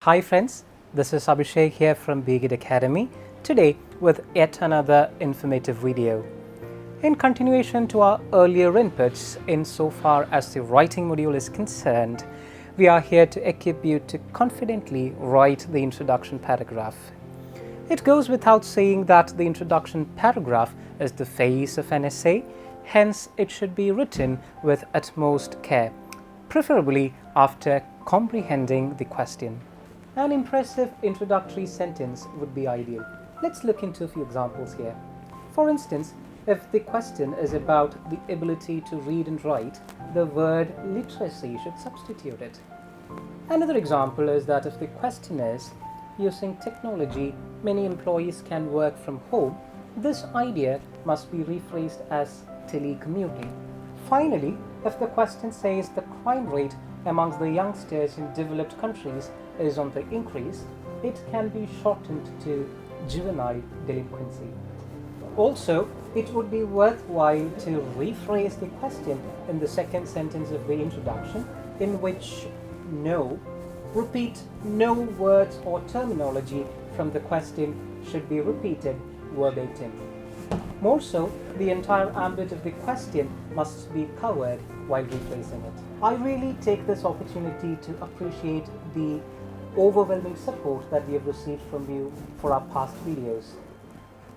Hi friends, this is Abhishek here from B-GHUD Academy, today with yet another informative video. In continuation to our earlier inputs insofar as the writing module is concerned, we are here to equip you to confidently write the introduction paragraph. It goes without saying that the introduction paragraph is the face of an essay, hence it should be written with utmost care, preferably after comprehending the question. An impressive introductory sentence would be ideal. Let's look into a few examples here. For instance, if the question is about the ability to read and write, the word literacy should substitute it. Another example is that if the question is, using technology, many employees can work from home, this idea must be rephrased as telecommuting. Finally, if the question says the crime rate amongst the youngsters in developed countries is on the increase, it can be shortened to juvenile delinquency. Also, it would be worthwhile to rephrase the question in the second sentence of the introduction, in which repeat no words or terminology from the question should be repeated verbatim. More so, the entire ambit of the question must be covered while rephrasing it. I really take this opportunity to appreciate the overwhelming support that we have received from you for our past videos.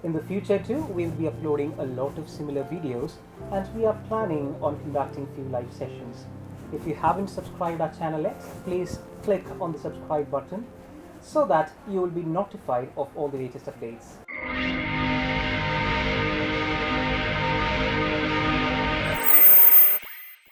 In the future too, we will be uploading a lot of similar videos, and we are planning on conducting few live sessions. If you haven't subscribed our channel yet, please click on the subscribe button so that you will be notified of all the latest updates.